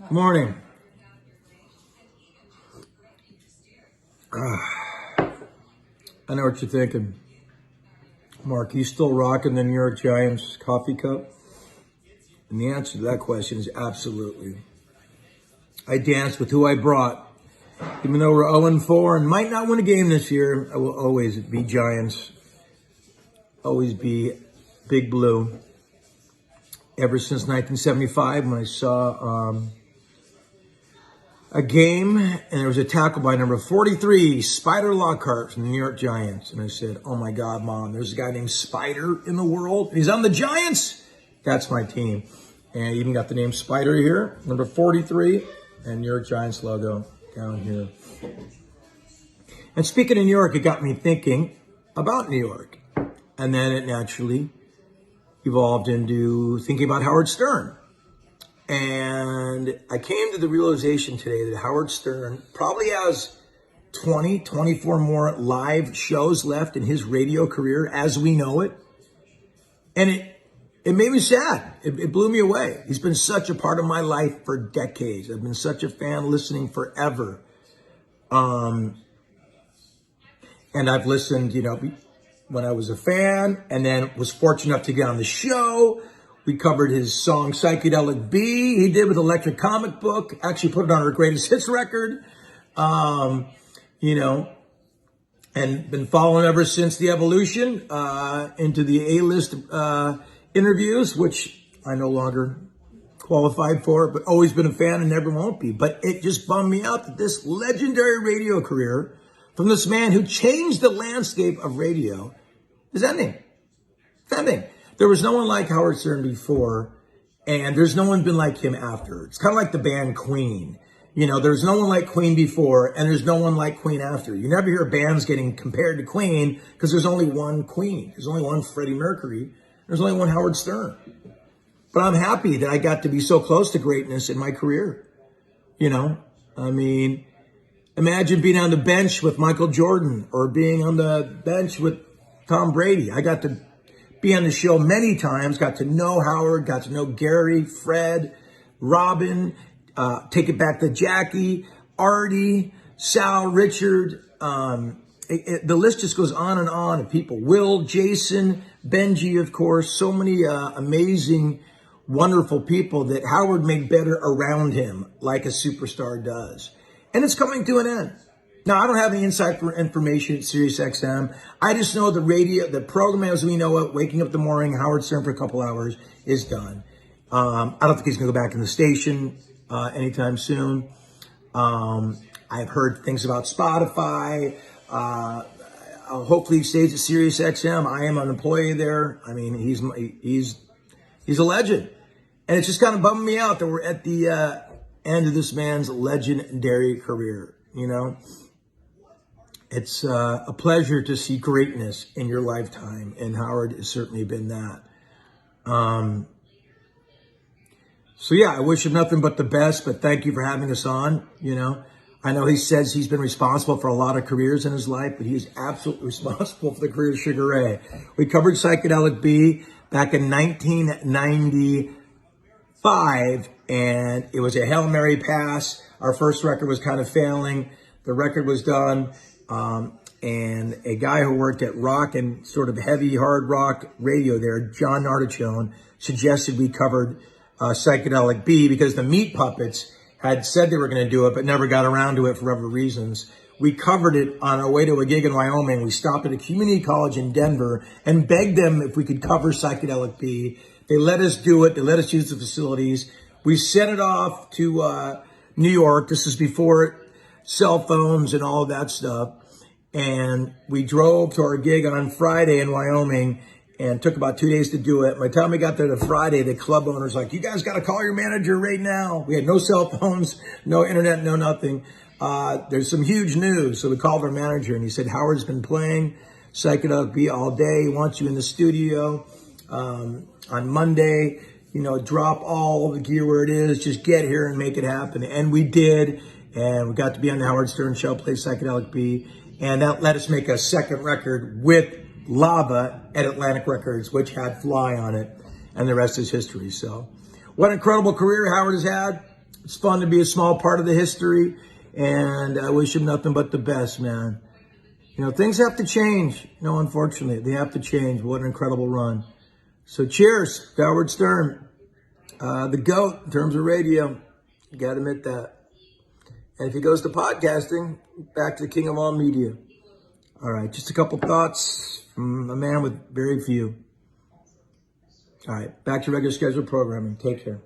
Good morning. I know what you're thinking. Mark, you still rocking the New York Giants coffee cup? And the answer to that question is absolutely. I danced with who I brought. Even though we're 0-4 and might not win a game this year, I will always be Giants. Always be Big Blue. Ever since 1975 when I saw a game and there was a tackle by number 43, Spider Lockhart from the New York Giants. And I said, oh my God, Mom, there's a guy named Spider in the world. He's on the Giants. That's my team. And even got the name Spider here, number 43, and New York Giants logo down here. And speaking of New York, it got me thinking about New York. And then it naturally evolved into thinking about Howard Stern. And I came to the realization today that Howard Stern probably has 20, 24 more live shows left in his radio career as we know it. And it made me sad. It blew me away. He's been such a part of my life for decades. I've been such a fan listening forever. And I've listened, when I was a fan and then was fortunate enough to get on the show. We covered his song Psychedelic B. He did with Electric Comic Book. Actually put it on our greatest hits record. And been following ever since the evolution into the A-list interviews, which I no longer qualified for, but always been a fan and never won't be. But it just bummed me out that this legendary radio career from this man who changed the landscape of radio is ending. It's ending. There was no one like Howard Stern before, and there's no one been like him after. It's kind of like the band Queen. There's no one like Queen before, and there's no one like Queen after. You never hear bands getting compared to Queen because there's only one Queen. There's only one Freddie Mercury. There's only one Howard Stern. But I'm happy that I got to be so close to greatness in my career. Imagine being on the bench with Michael Jordan or being on the bench with Tom Brady. I got to be on the show many times, got to know Howard, got to know Gary, Fred, Robin, take it back to Jackie, Artie, Sal, Richard. The list just goes on and on of people. Will, Jason, Benji, of course, so many amazing, wonderful people that Howard made better around him like a superstar does. And it's coming to an end. Now, I don't have any inside information at SiriusXM. I just know the program as we know it, waking up in the morning, Howard Stern for a couple hours, is done. I don't think he's going to go back in the station anytime soon. I've heard things about Spotify. Hopefully he stays at SiriusXM. I am an employee there. He's a legend. And it's just kind of bumming me out that we're at the end of this man's legendary career, It's a pleasure to see greatness in your lifetime, and Howard has certainly been that. I wish him nothing but the best, but thank you for having us on, I know he says he's been responsible for a lot of careers in his life, but he is absolutely responsible for the career of Sugar Ray. We covered Psychedelic B back in 1995, and it was a Hail Mary pass. Our first record was kind of failing. The record was done. And a guy who worked at rock and sort of heavy hard rock radio there, John Artichone, suggested we covered Psychedelic B because the Meat Puppets had said they were going to do it, but never got around to it for other reasons. We covered it on our way to a gig in Wyoming. We stopped at a community college in Denver and begged them if we could cover Psychedelic B. They let us do it. They let us use the facilities. We sent it off to New York. This is before cell phones and all of that stuff. And we drove to our gig on Friday in Wyoming and took about 2 days to do it. By the time we got there to Friday, the club owner's like, you guys got to call your manager right now. We had no cell phones, no internet, no nothing. There's some huge news. So we called our manager and he said, Howard's been playing Psychedelic B all day. He wants you in the studio on Monday. Drop all the gear where it is. Just get here and make it happen. And we did. And we got to be on the Howard Stern show, play Psychedelic B. And that let us make a second record with Lava at Atlantic Records, which had Fly on it. And the rest is history. So what an incredible career Howard has had. It's fun to be a small part of the history, and I wish him nothing but the best, man. You know, things have to change. No, unfortunately, they have to change. What an incredible run. So cheers, Howard Stern, the GOAT in terms of radio. You got to admit that. And if he goes to podcasting, back to the king of all media. All right, just a couple thoughts from a man with very few. All right, back to regular scheduled programming. Take care.